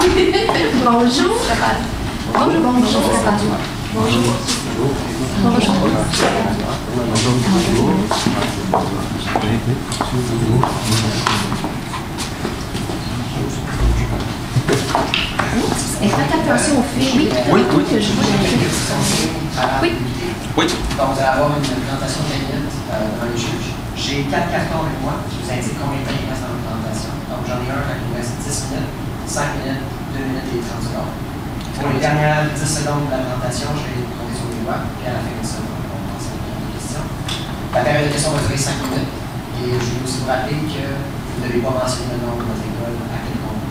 Bonjour. Bonjour. Bonjour. Bonjour. Bonjour. Faites attention aux filles. Oui. Oui. Oui. Donc, vous allez avoir une présentation de 20 minutes devant le juge. J'ai 4 cartons avec moi. Je vous indique combien de temps il reste dans la présentation. Donc, j'en ai un qui nous reste 10 minutes, 5 minutes, 2 minutes et 30 secondes. Pour les dernières 10 secondes de la présentation, je vais les compter sur les doigts. Puis à la fin de ça, on va passer à la question. La période de questions va durer 5 minutes. Et je vais aussi vous rappeler que vous ne devez pas mentionner le nom de votre école à quelconque.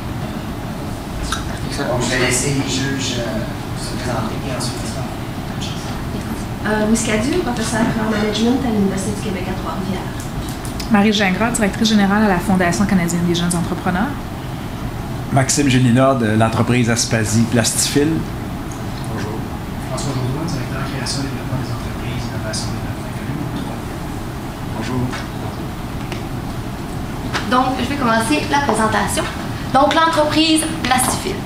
Donc, je vais laisser les juges se présenter et ensuite ça. Muscadu, professeur en management à l'Université du Québec à Trois-Rivières. Marie Gingras, directrice générale à la Fondation canadienne des jeunes entrepreneurs. Maxime Gélinas de l'entreprise Aspasie Plastifil. Bonjour. François Jourdain, directeur création et développement des entreprises, innovation et développement économique. Bonjour. Donc, je vais commencer la présentation. Donc, l'entreprise Plastifil.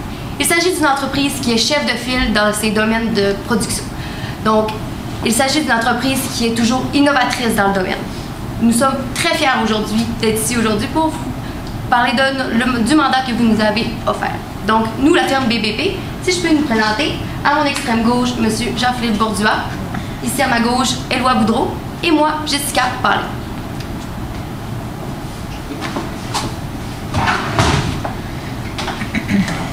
Il s'agit d'une entreprise qui est chef de file dans ses domaines de production. Donc, il s'agit d'une entreprise qui est toujours innovatrice dans le domaine. Nous sommes très fiers aujourd'hui d'être ici aujourd'hui pour vous parler du mandat que vous nous avez offert. Donc, nous, la firme BBP, si je peux nous présenter, à mon extrême gauche, M. Jean-Philippe Bourdua, ici à ma gauche, Éloi Boudreau, et moi, Jessica Parlé.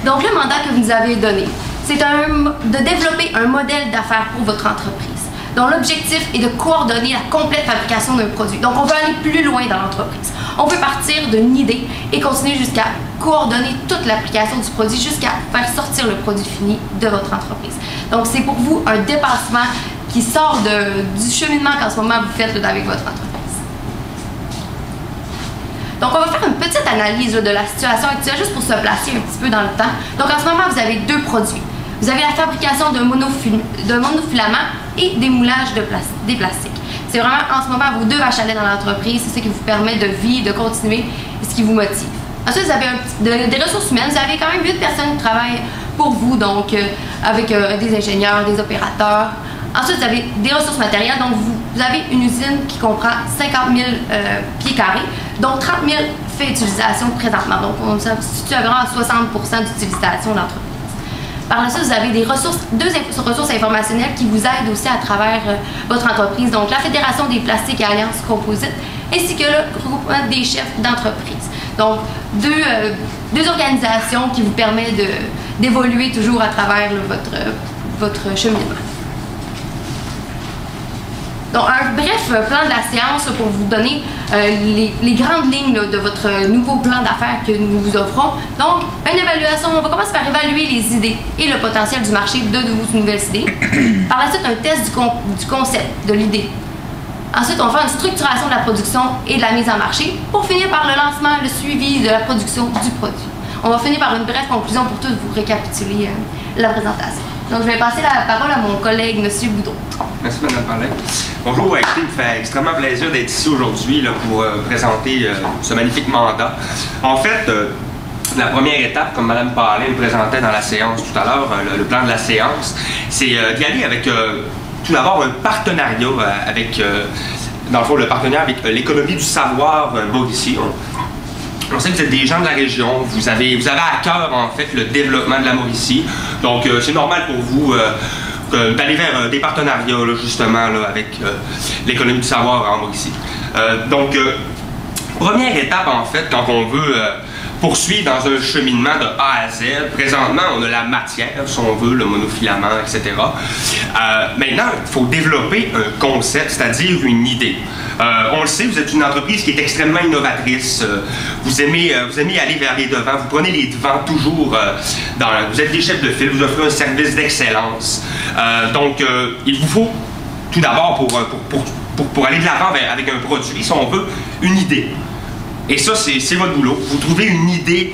Donc, le mandat que vous nous avez donné, c'est de développer un modèle d'affaires pour votre entreprise, dont l'objectif est de coordonner la complète fabrication d'un produit. Donc, on veut aller plus loin dans l'entreprise. On peut partir d'une idée et continuer jusqu'à coordonner toute l'application du produit jusqu'à faire sortir le produit fini de votre entreprise. Donc, c'est pour vous un dépassement qui sort du cheminement qu'en ce moment vous faites avec votre entreprise. Donc, on va faire une petite analyse de la situation actuelle juste pour se placer un petit peu dans le temps. Donc, en ce moment, vous avez deux produits. Vous avez la fabrication de monofilaments et des moulages des plastiques. C'est vraiment en ce moment vos deux vaches à lait dans l'entreprise. C'est ce qui vous permet de vivre, de continuer et ce qui vous motive. Ensuite, vous avez des ressources humaines. Vous avez quand même 8 personnes qui travaillent pour vous, donc avec des ingénieurs, des opérateurs. Ensuite, vous avez des ressources matérielles. Donc, vous avez une usine qui comprend 50 000 pieds carrés, dont 30 000 fait utilisation présentement. Donc, on se situe à vraiment 60 d'utilisation de l'entreprise. Par la suite, vous avez deux ressources informationnelles qui vous aident aussi à travers votre entreprise. Donc, la Fédération des plastiques et alliances composites, ainsi que le regroupement des chefs d'entreprise. Donc, deux organisations qui vous permettent d'évoluer toujours à travers votre cheminement. Donc, un bref plan de la séance pour vous donner les grandes lignes de votre nouveau plan d'affaires que nous vous offrons. Donc, une évaluation, on va commencer par évaluer les idées et le potentiel du marché de vos nouvelles idées. Par la suite, un test du concept, de l'idée. Ensuite, on va faire une structuration de la production et de la mise en marché pour finir par le lancement, le suivi de la production du produit. On va finir par une brève conclusion pour tous vous récapituler la présentation. Donc, je vais passer la parole à mon collègue, M. Boudreau. Merci, Mme Parlin. Bonjour, écoutez, il me fait extrêmement plaisir d'être ici aujourd'hui pour présenter ce magnifique mandat. En fait, la première étape, comme Mme Parlin me présentait dans la séance tout à l'heure, le plan de la séance, c'est d'y aller avec tout d'abord un partenariat avec, dans le fond, le partenariat avec l'économie du savoir Mauricie. On sait que vous êtes des gens de la région, vous avez à cœur en fait le développement de la Mauricie, donc c'est normal pour vous d'aller vers des partenariats là, justement là, avec l'économie du savoir en Mauricie. Donc, première étape en fait, quand on veut poursuivre dans un cheminement de A à Z, présentement on a la matière, si on veut, le monofilament, etc. Maintenant, il faut développer un concept, c'est-à-dire une idée. On le sait, vous êtes une entreprise qui est extrêmement innovatrice. Vous aimez aller vers les devants. Vous prenez les devants toujours. Vous êtes des chefs de file. Vous offrez un service d'excellence. Donc, il vous faut tout d'abord pour aller de l'avant avec un produit, si on veut, une idée. Et ça, c'est votre boulot. Vous trouvez une idée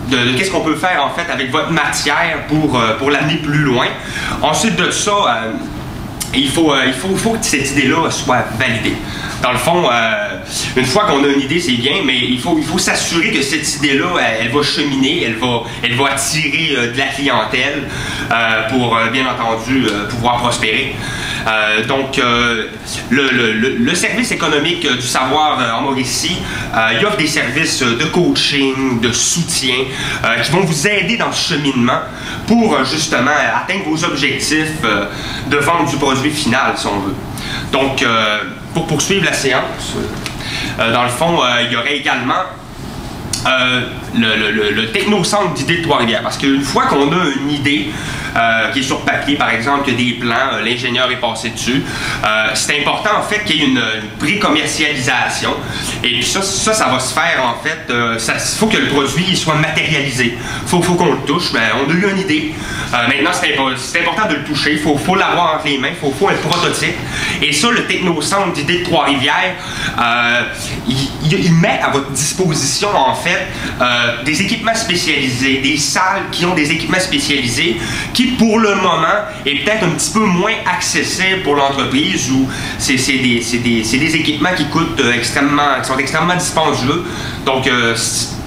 de qu'est-ce qu'on peut faire en fait avec votre matière pour l'amener plus loin. Ensuite de ça, Et il faut que cette idée-là soit validée. Dans le fond, une fois qu'on a une idée, c'est bien, mais il faut s'assurer que cette idée-là, elle va cheminer, elle va attirer de la clientèle pour, bien entendu, pouvoir prospérer. Donc, le service économique du savoir en Mauricie, il offre des services de coaching, de soutien, qui vont vous aider dans ce cheminement pour, justement, atteindre vos objectifs de vente du produit final, si on veut. Donc, pour poursuivre la séance, dans le fond, il y aurait également le technocentre d'idées de Trois-Rivières. Parce qu'une fois qu'on a une idée qui est sur papier, par exemple, qu'il y a des plans, l'ingénieur est passé dessus, c'est important en fait qu'il y ait une pré-commercialisation. Et puis ça va se faire en fait, il faut que le produit soit matérialisé. Il faut qu'on le touche. Ben, on a eu une idée. Maintenant, c'est important de le toucher. Il faut l'avoir entre les mains. Il faut un prototype. Et ça, le technocentre d'idées de Trois-Rivières, il met à votre disposition en fait des équipements spécialisés, des salles qui ont des équipements spécialisés qui pour le moment est peut-être un petit peu moins accessible pour l'entreprise où c'est des équipements qui coûtent qui sont extrêmement dispendieux. Donc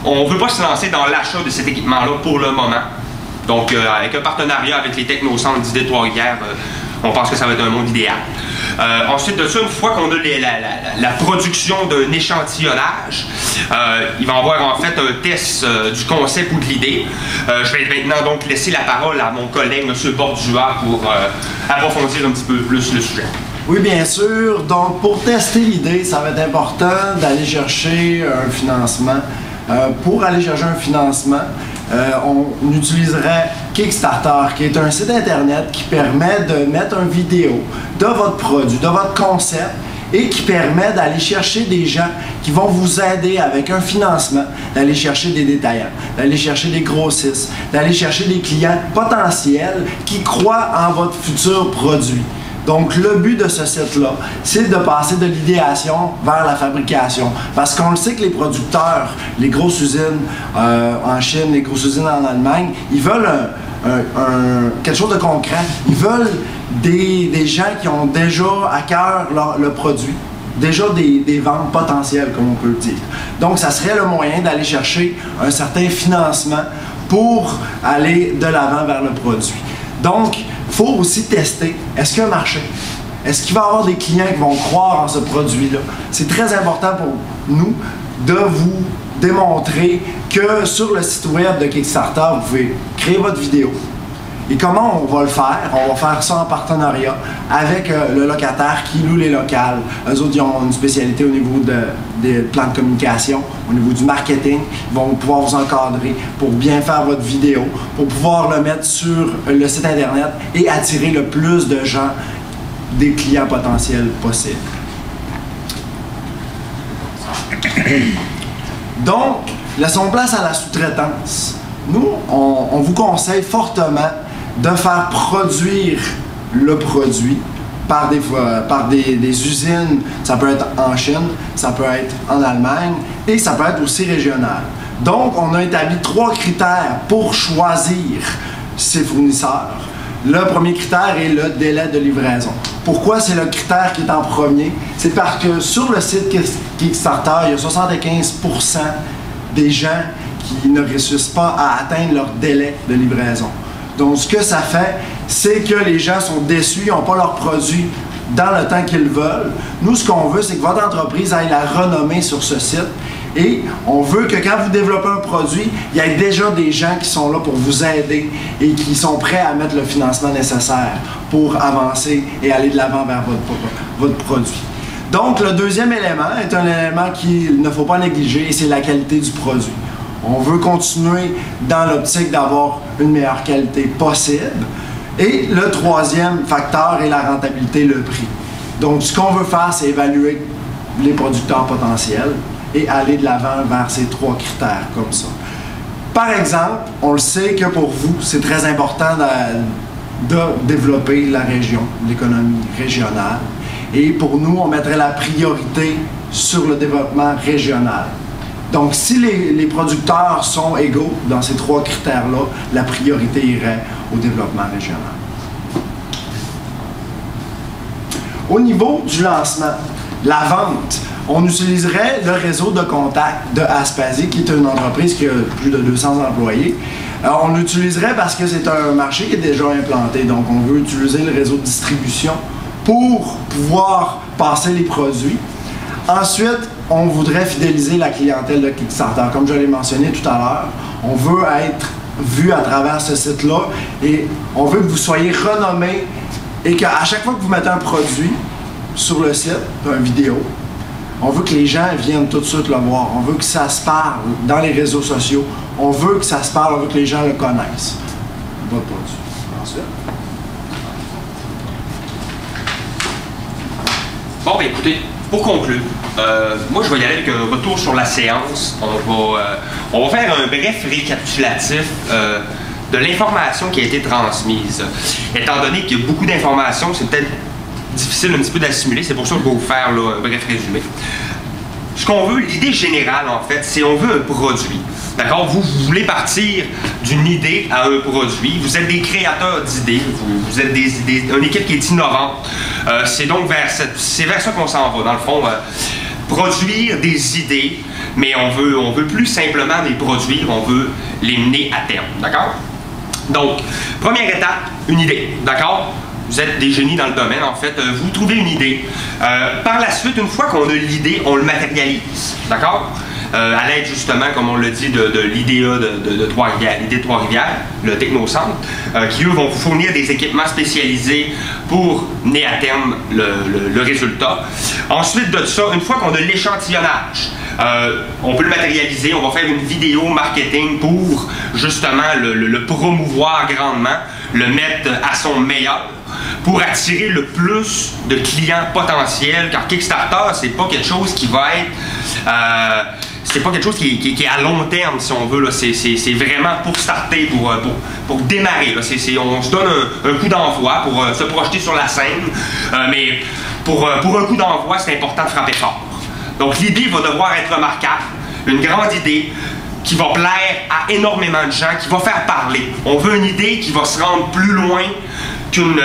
on ne veut pas se lancer dans l'achat de cet équipement-là pour le moment. Donc avec un partenariat avec les technocentres d'idées de Trois-Rivières, on pense que ça va être un monde idéal. Ensuite de ça, une fois qu'on a la production d'un échantillonnage, il va y avoir en fait un test du concept ou de l'idée. Je vais maintenant donc laisser la parole à mon collègue, M. Bordua, pour approfondir un petit peu plus le sujet. Oui, bien sûr. Donc, pour tester l'idée, ça va être important d'aller chercher un financement. Pour aller chercher un financement, on utiliserait Kickstarter, qui est un site internet qui permet de mettre une vidéo de votre produit, de votre concept, et qui permet d'aller chercher des gens qui vont vous aider avec un financement, d'aller chercher des détaillants, d'aller chercher des grossistes, d'aller chercher des clients potentiels qui croient en votre futur produit. Donc, le but de ce site-là, c'est de passer de l'idéation vers la fabrication. Parce qu'on le sait que les producteurs, les grosses usines en Chine, les grosses usines en Allemagne, ils veulent quelque chose de concret. Ils veulent des gens qui ont déjà à cœur le produit. Déjà des ventes potentielles, comme on peut le dire. Donc, ça serait le moyen d'aller chercher un certain financement pour aller de l'avant vers le produit. Donc, il faut aussi tester, est-ce qu'il y a un marché? Est-ce qu'il va y avoir des clients qui vont croire en ce produit-là? C'est très important pour nous de vous démontrer que sur le site web de Kickstarter, vous pouvez créer votre vidéo. Et comment on va le faire? On va faire ça en partenariat avec le locataire qui loue les locales. Eux autres, ils ont une spécialité au niveau des plans de communication, au niveau du marketing. Ils vont pouvoir vous encadrer pour bien faire votre vidéo, pour pouvoir le mettre sur le site internet et attirer le plus de gens, des clients potentiels possibles. Donc, laissons place à la sous-traitance. Nous, on vous conseille fortement de faire produire le produit par des usines. Ça peut être en Chine, ça peut être en Allemagne et ça peut être aussi régional. Donc, on a établi 3 critères pour choisir ses fournisseurs. Le premier critère est le délai de livraison. Pourquoi c'est le critère qui est en premier? C'est parce que sur le site Kickstarter, il y a 75% des gens qui ne réussissent pas à atteindre leur délai de livraison. Donc, ce que ça fait, c'est que les gens sont déçus, ils n'ont pas leur produit dans le temps qu'ils veulent. Nous, ce qu'on veut, c'est que votre entreprise aille la renommer sur ce site. Et on veut que quand vous développez un produit, il y ait déjà des gens qui sont là pour vous aider et qui sont prêts à mettre le financement nécessaire pour avancer et aller de l'avant vers votre produit. Donc, le deuxième élément est un élément qu'il ne faut pas négliger et c'est la qualité du produit. On veut continuer dans l'optique d'avoir une meilleure qualité possible. Et le troisième facteur est la rentabilité, le prix. Donc, ce qu'on veut faire, c'est évaluer les producteurs potentiels et aller de l'avant vers ces 3 critères comme ça. Par exemple, on le sait que pour vous, c'est très important de développer la région, l'économie régionale. Et pour nous, on mettrait la priorité sur le développement régional. Donc, si les producteurs sont égaux dans ces 3 critères-là, la priorité irait au développement régional. Au niveau du lancement, la vente, on utiliserait le réseau de contact de Aspasie, qui est une entreprise qui a plus de 200 employés. On l'utiliserait parce que c'est un marché qui est déjà implanté, donc on veut utiliser le réseau de distribution pour pouvoir passer les produits. Ensuite, on voudrait fidéliser la clientèle de Kickstarter. Comme je l'ai mentionné tout à l'heure, on veut être vu à travers ce site-là et on veut que vous soyez renommé et qu'à chaque fois que vous mettez un produit sur le site, une vidéo, on veut que les gens viennent tout de suite le voir. On veut que ça se parle dans les réseaux sociaux. On veut que ça se parle, on veut que les gens le connaissent. Votre produit. Ensuite. Bon, ben écoutez, pour conclure, moi je vais y aller avec un retour sur la séance. On va faire un bref récapitulatif de l'information qui a été transmise. Étant donné qu'il y a beaucoup d'informations, c'est peut-être difficile un petit peu d'assimiler, c'est pour ça que je vais vous faire là, un bref résumé. Ce qu'on veut, l'idée générale en fait, c'est on veut un produit. D'accord? Vous voulez partir d'une idée à un produit. Vous êtes des créateurs d'idées. Vous êtes une équipe qui est innovante. C'est donc vers ça qu'on s'en va. Dans le fond, produire des idées, mais on veut plus simplement les produire, on veut les mener à terme. D'accord? Donc, première étape, une idée. D'accord? Vous êtes des génies dans le domaine, en fait. Vous trouvez une idée. Par la suite, une fois qu'on a l'idée, on le matérialise. D'accord? À l'aide, justement, comme on l'a dit, de l'IDEA de Trois-Rivières, l'idée de Trois-Rivières, le Technocentre, qui, eux, vont vous fournir des équipements spécialisés pour mener à terme le résultat. Ensuite de ça, une fois qu'on a l'échantillonnage, on peut le matérialiser, on va faire une vidéo marketing pour, justement, le promouvoir grandement, le mettre à son meilleur, pour attirer le plus de clients potentiels, car Kickstarter, c'est pas quelque chose qui va être... c'est pas quelque chose qui est à long terme, si on veut. C'est vraiment pour starter, pour démarrer. Là. On se donne un coup d'envoi pour se projeter sur la scène, mais pour un coup d'envoi, c'est important de frapper fort. Donc l'idée va devoir être remarquable, une grande idée, qui va plaire à énormément de gens, qui va faire parler. On veut une idée qui va se rendre plus loin qu'une...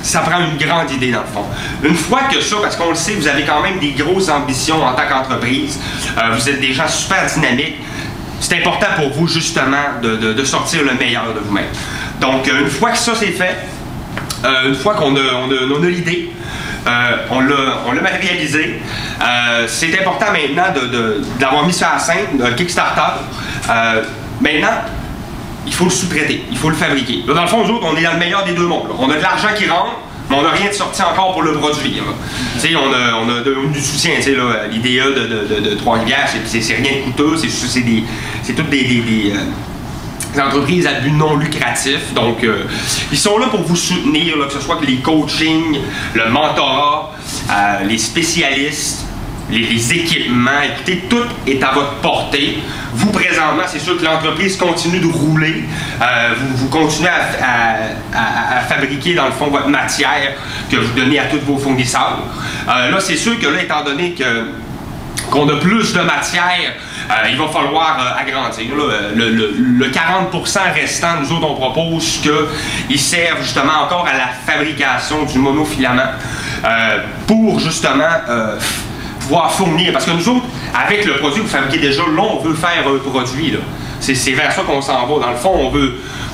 ça prend une grande idée dans le fond. Une fois que ça, parce qu'on le sait, vous avez quand même des grosses ambitions en tant qu'entreprise, vous êtes des gens super dynamiques, c'est important pour vous justement de sortir le meilleur de vous-même. Donc une fois que ça c'est fait, une fois qu'on a l'idée, on l'a matérialisé, c'est important maintenant d'avoir mis ça à la scène, Kickstarter. Maintenant, il faut le sous-traiter, il faut le fabriquer. Là, dans le fond, nous autres, on est dans le meilleur des deux mondes. Là. On a de l'argent qui rentre, mais on n'a rien de sorti encore pour le produire. On a du soutien. L'IDEA de Trois-Rivières, c'est rien de coûteux, c'est toutes des entreprises à but non lucratif. Donc, ils sont là pour vous soutenir, là, que ce soit les coachings, le mentorat, les spécialistes, les équipements. Écoutez, tout est à votre portée. Vous, présentement, c'est sûr que l'entreprise continue de rouler. Vous continuez à fabriquer, dans le fond, votre matière que vous donnez à tous vos fournisseurs. Là, c'est sûr que là, étant donné qu'on a plus de matière, il va falloir agrandir. Là, le 40% restant, nous autres, on propose qu'il serve justement encore à la fabrication du monofilament pour justement pouvoir fournir. Parce que nous autres, avec le produit que vous fabriquez déjà, là, on veut faire un produit. C'est vers ça qu'on s'en va. Dans le fond,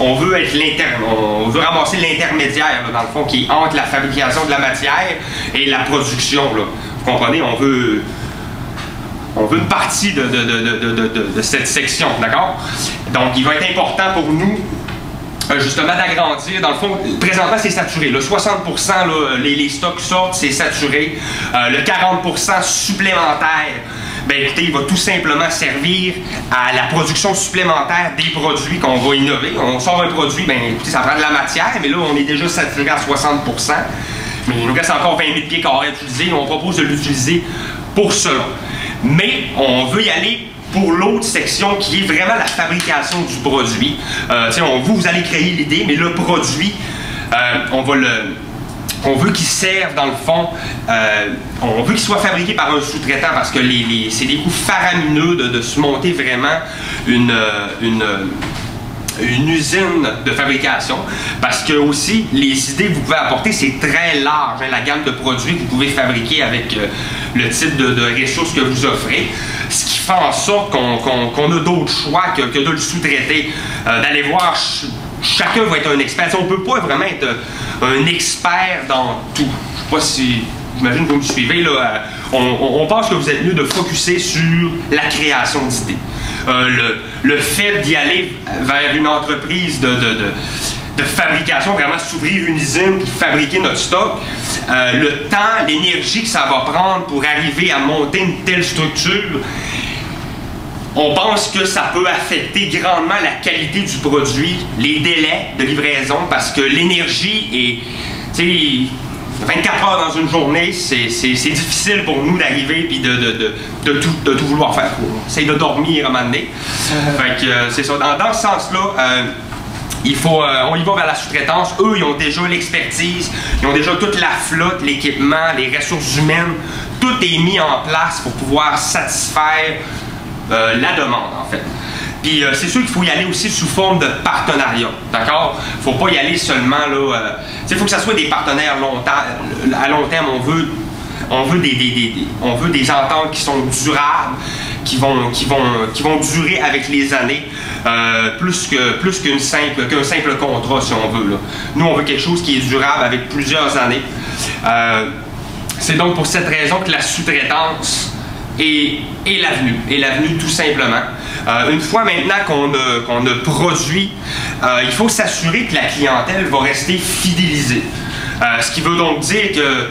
on veut être on veut ramasser l'intermédiaire, dans le fond, qui est entre la fabrication de la matière et la production. Là. Vous comprenez? On veut une partie de cette section, d'accord? Donc, il va être important pour nous, justement, d'agrandir. Dans le fond, présentement, c'est saturé. Le 60%, là, les stocks sortent, c'est saturé. Le 40% supplémentaire, ben écoutez, il va tout simplement servir à la production supplémentaire des produits qu'on va innover. On sort un produit, ben écoutez, ça prend de la matière, mais là, on est déjà saturé à 60%. Mais il nous reste encore 20 000 pieds carrés à utiliser. On propose de l'utiliser pour cela. Mais on veut y aller pour l'autre section qui est vraiment la fabrication du produit. Vous allez créer l'idée, mais le produit, on veut qu'il serve dans le fond, on veut qu'il soit fabriqué par un sous-traitant parce que c'est des coûts faramineux de se monter vraiment une usine de fabrication, parce que aussi les idées que vous pouvez apporter, c'est très large, hein, la gamme de produits que vous pouvez fabriquer avec le type de ressources que vous offrez, ce qui fait en sorte qu'on a d'autres choix que de le sous-traiter, d'aller voir, chacun va être un expert. On ne peut pas vraiment être un expert dans tout. Je ne sais pas si, j'imagine que vous me suivez, là, on pense que vous êtes mieux de focusser sur la création d'idées. Le fait d'y aller vers une entreprise de fabrication, vraiment s'ouvrir une usine et fabriquer notre stock, le temps, l'énergie que ça va prendre pour arriver à monter une telle structure, on pense que ça peut affecter grandement la qualité du produit, les délais de livraison, parce que l'énergie est, tu sais, 24 heures dans une journée, c'est difficile pour nous d'arriver et de tout vouloir faire. On essaye de dormir à un moment donné. Fait que c'est ça. Dans ce sens-là, on y va vers la sous-traitance. Eux, ils ont déjà l'expertise, ils ont déjà toute la flotte, l'équipement, les ressources humaines. Tout est mis en place pour pouvoir satisfaire la demande, en fait. Puis c'est sûr qu'il faut y aller aussi sous forme de partenariat, d'accord? Il ne faut pas y aller seulement là. Il faut que ça soit des partenaires à long terme. On veut des ententes qui sont durables, qui vont durer avec les années, plus qu'un simple contrat, si on veut. Là. Nous, on veut quelque chose qui est durable avec plusieurs années. C'est donc pour cette raison que la sous-traitance est l'avenue tout simplement. Une fois maintenant qu'on a produit, il faut s'assurer que la clientèle va rester fidélisée. Ce qui veut donc dire que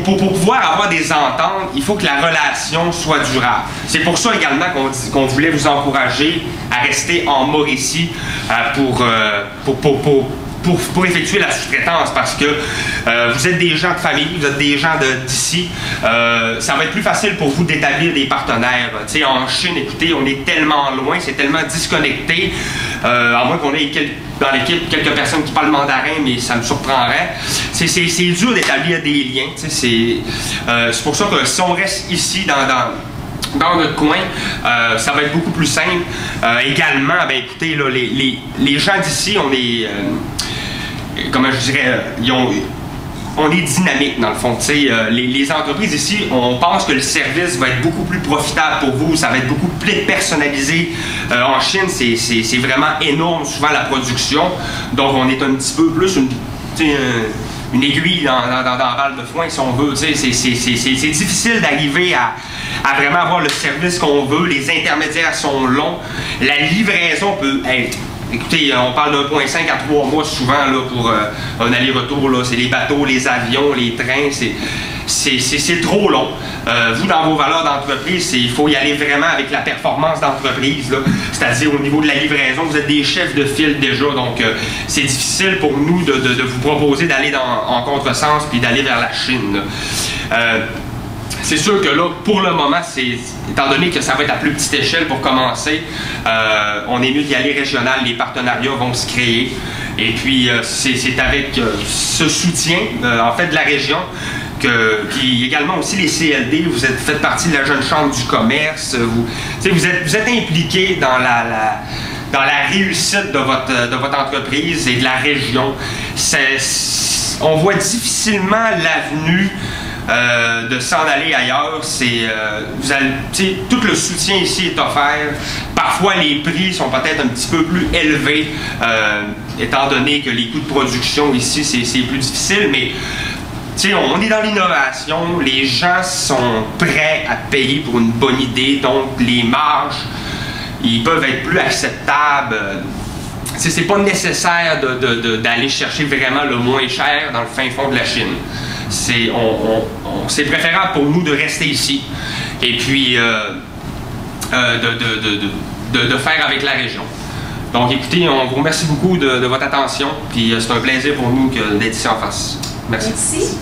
pour pouvoir avoir des ententes, il faut que la relation soit durable. C'est pour ça également qu'on voulait vous encourager à rester en Mauricie pour effectuer la sous-traitance, parce que vous êtes des gens de famille, vous êtes des gens d'ici, ça va être plus facile pour vous d'établir des partenaires. T'sais, en Chine, écoutez, on est tellement loin, c'est tellement disconnecté, à moins qu'on ait dans l'équipe quelques personnes qui parlent mandarin, mais ça me surprendrait. C'est dur d'établir des liens. C'est pour ça que si on reste ici dans notre coin, ça va être beaucoup plus simple. Également, ben écoutez, là, les gens d'ici, on est, comment je dirais, on est dynamique dans le fond. Les entreprises ici, on pense que le service va être beaucoup plus profitable pour vous, ça va être beaucoup plus personnalisé. En Chine, c'est vraiment énorme, souvent la production. Donc on est un petit peu plus une aiguille dans la balle de foin, si on veut. C'est difficile d'arriver à vraiment avoir le service qu'on veut. Les intermédiaires sont longs. La livraison peut être... Écoutez, on parle d'1,5 à 3 mois souvent là, pour un aller-retour. C'est les bateaux, les avions, les trains. C'est trop long. Vous, dans vos valeurs d'entreprise, il faut y aller vraiment avec la performance d'entreprise. C'est-à-dire au niveau de la livraison, vous êtes des chefs de file déjà. Donc, c'est difficile pour nous de vous proposer d'aller en contresens puis d'aller vers la Chine. C'est sûr que là, pour le moment, étant donné que ça va être à plus petite échelle pour commencer, on est mieux d'y aller régional, les partenariats vont se créer. Et puis, c'est avec ce soutien, en fait, de la région, puis également aussi les CLD, vous faites partie de la jeune chambre du commerce, vous êtes impliqués dans la réussite de votre entreprise et de la région. On voit difficilement l'avenue de s'en aller ailleurs. Tout le soutien ici est offert. Parfois, les prix sont peut-être un petit peu plus élevés, étant donné que les coûts de production ici, c'est plus difficile, mais on est dans l'innovation, les gens sont prêts à payer pour une bonne idée, donc les marges, ils peuvent être plus acceptables. C'est pas nécessaire d'aller chercher vraiment le moins cher dans le fin fond de la Chine. C'est préférable pour nous de rester ici et puis de faire avec la région. Donc écoutez, on vous remercie beaucoup de votre attention, puis c'est un plaisir pour nous d'être ici en face. Merci. Merci.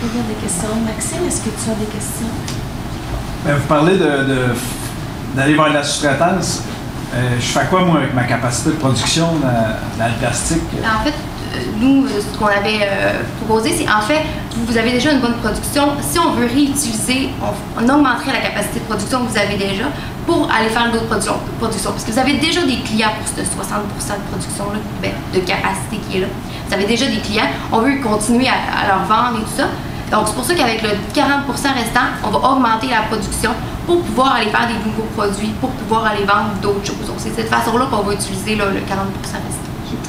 Il y a des questions. Maxime, est-ce que tu as des questions? Bien, vous parlez d'aller vers la sous-traitance. Je fais quoi, moi, avec ma capacité de production dans le plastique? En fait, nous, ce qu'on avait proposé, c'est en fait, vous avez déjà une bonne production. Si on veut réutiliser, on augmenterait la capacité de production que vous avez déjà pour aller faire d'autres productions. Parce que vous avez déjà des clients pour ce 60% de production-là, de capacité qui est là. Vous avez déjà des clients. On veut continuer à leur vendre et tout ça. Donc, c'est pour ça qu'avec le 40% restant, on va augmenter la production pour pouvoir aller faire des nouveaux produits, pour pouvoir aller vendre d'autres choses. Donc, c'est de cette façon-là qu'on va utiliser là, le 40% restant.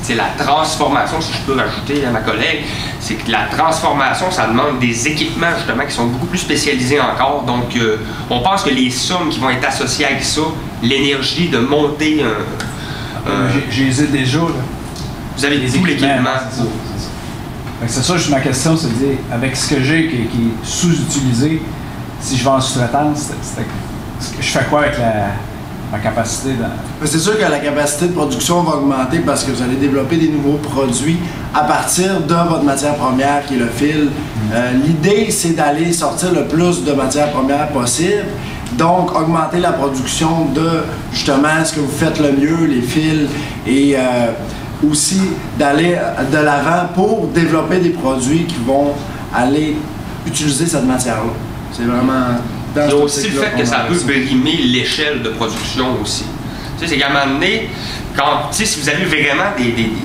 C'est la transformation, si je peux rajouter à ma collègue, c'est que la transformation, ça demande des équipements justement qui sont beaucoup plus spécialisés encore. Donc, on pense que les sommes qui vont être associées avec ça, l'énergie de monter J'ai les ai déjà, là. Vous avez tout l'équipement. C'est ça, juste ma question, c'est de dire, avec ce que j'ai qui est sous-utilisé, si je vais en sous-traitance, je fais quoi avec ma capacité? C'est sûr que la capacité de production va augmenter parce que vous allez développer des nouveaux produits à partir de votre matière première qui est le fil. L'idée, c'est d'aller sortir le plus de matières premières possible. Donc, augmenter la production de, justement, ce que vous faites le mieux, les fils, et aussi d'aller de l'avant pour développer des produits qui vont aller utiliser cette matière-là. C'est vraiment... Il y a aussi le fait que ça peut brimer l'échelle de production aussi. Tu sais, c'est qu'à un moment donné, si vous avez vraiment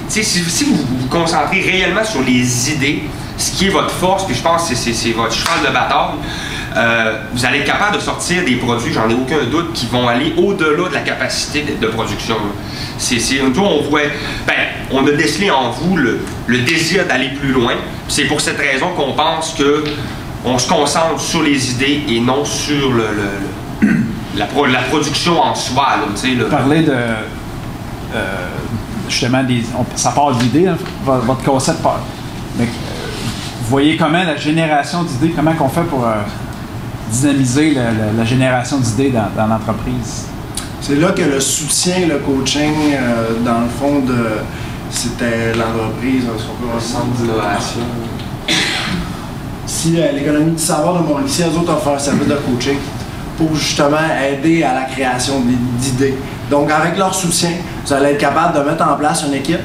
si vous vous concentrez réellement sur les idées, ce qui est votre force, puis je pense que c'est votre cheval de bataille, vous allez être capable de sortir des produits, j'en ai aucun doute, qui vont aller au-delà de la capacité de production. Nous, on a décelé en vous le désir d'aller plus loin. C'est pour cette raison qu'on pense que on se concentre sur les idées et non sur la production en soi. Parler de... justement, ça part de l'idée, hein, votre concept part. Mais, vous voyez comment la génération d'idées, comment on fait pour dynamiser la génération d'idées dans l'entreprise? C'est là que le soutien, le coaching, dans le fond, c'était l'entreprise, un centre d'innovation. Si l'économie du savoir de Mauricie, eux autres offrent un service de coaching pour justement aider à la création d'idées. Donc, avec leur soutien, vous allez être capable de mettre en place une équipe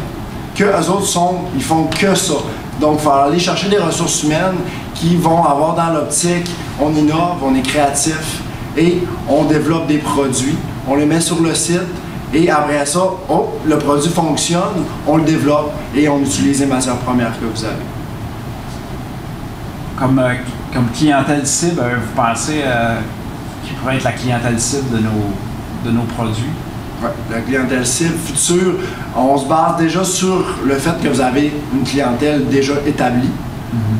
que eux autres ils font que ça. Donc, il faut aller chercher des ressources humaines qui vont avoir dans l'optique, on innove, on est créatif et on développe des produits, on les met sur le site et après ça, le produit fonctionne, on le développe et on utilise les matières premières que vous avez. Comme clientèle cible, vous pensez qui pourrait être la clientèle cible de nos produits? Ouais, la clientèle cible future, on se base déjà sur le fait que vous avez une clientèle déjà établie.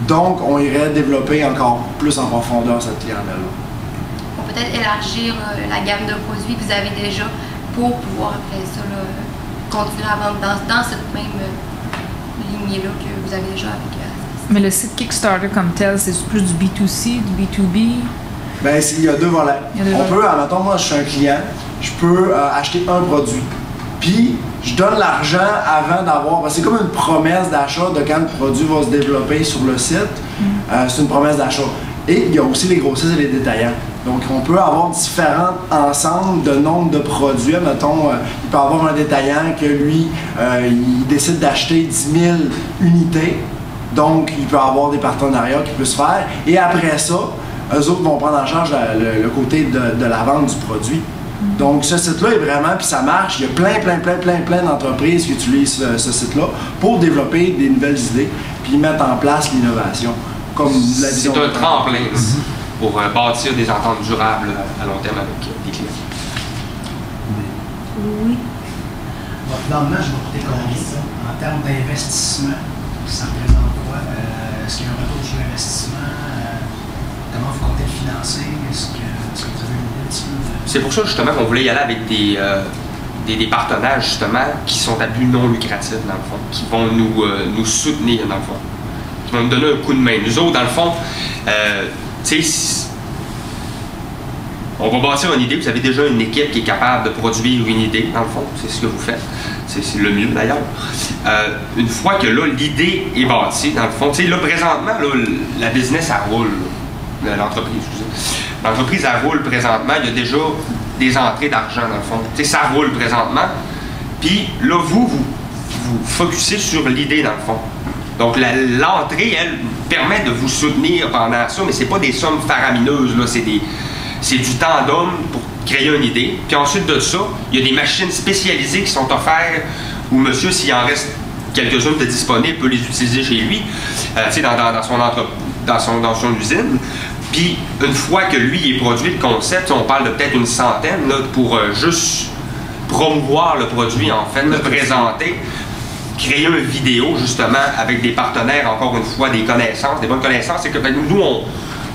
Donc, on irait développer encore plus en profondeur cette clientèle-là. On peut peut-être élargir la gamme de produits que vous avez déjà pour pouvoir, après ça, continuer à vendre dans cette même lignée-là que vous avez déjà avec Mais le site Kickstarter comme tel, c'est plus du B2C, du B2B? Bien, il y a deux volets. On peut, admettons, moi, je suis un client, je peux acheter un produit. Puis, je donne l'argent avant d'avoir... C'est comme une promesse d'achat de quand le produit va se développer sur le site. C'est une promesse d'achat. Et il y a aussi les grossistes et les détaillants. Donc, on peut avoir différents ensembles de nombre de produits. Mettons, il peut y avoir un détaillant que lui, il décide d'acheter 10 000 unités. Donc, il peut y avoir des partenariats qui peuvent se faire. Et après ça, eux autres vont prendre en charge le côté de la vente du produit. Donc, ce site-là est vraiment, puis ça marche. Il y a plein d'entreprises qui utilisent ce site-là pour développer des nouvelles idées puis mettre en place l'innovation. Comme la vision. C'est un tremplin pour bâtir des ententes durables à long terme avec des clients. Oui. Votre rendement, je vais coûter combien ça? En termes d'investissement, ça représente quoi? Est-ce qu'il y a un retour sur l'investissement? Comment vous comptez le financer? Est-ce que vous avez une idée dessus? C'est pour ça justement qu'on voulait y aller avec des partenaires justement qui sont à but non lucratif dans le fond, qui vont nous soutenir dans le fond, qui vont nous donner un coup de main. Nous autres, dans le fond, on va bâtir une idée. Vous avez déjà une équipe qui est capable de produire une idée, dans le fond. C'est ce que vous faites. C'est le mieux, d'ailleurs. Une fois que là, l'idée est bâtie, dans le fond, là, présentement, là, la business, elle roule. L'entreprise, excusez. L'entreprise, elle roule présentement. Il y a déjà des entrées d'argent, dans le fond. Ça roule présentement. Puis là, vous vous focussez sur l'idée dans le fond. Donc l'entrée, elle, permet de vous soutenir pendant ça, mais c'est pas des sommes faramineuses, là, c'est du temps d'homme pour créer une idée. Puis ensuite de ça, il y a des machines spécialisées qui sont offertes où monsieur, s'il en reste quelques-unes de disponibles, peut les utiliser chez lui, dans son usine. Puis une fois que lui est produit le concept, on parle de peut-être une centaine là, pour juste promouvoir le produit, en fait, le présenter, créer une vidéo justement avec des partenaires, encore une fois, des connaissances, des bonnes connaissances. C'est que nous,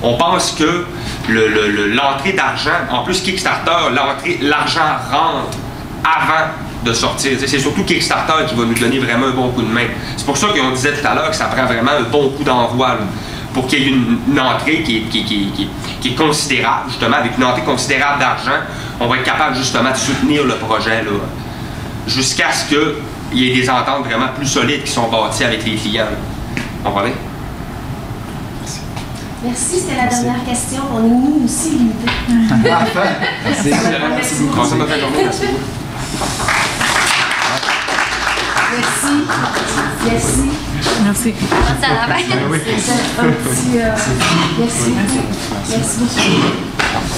on pense que l'entrée d'argent, en plus Kickstarter, l'argent rentre avant de sortir. C'est surtout Kickstarter qui va nous donner vraiment un bon coup de main. C'est pour ça qu'on disait tout à l'heure que ça prend vraiment un bon coup d'envoi pour qu'il y ait une entrée qui est considérable, justement, avec une entrée considérable d'argent, on va être capable justement de soutenir le projet là, jusqu'à ce qu'il y ait des ententes vraiment plus solides qui sont bâties avec les clients. On va aller? Merci, c'était la dernière question. On est nous aussi limités. Parfait. Merci. Merci beaucoup. Ça m'a fait journée, merci. Merci. Merci. Merci. Merci à la base. C'est un petit... merci. Merci beaucoup.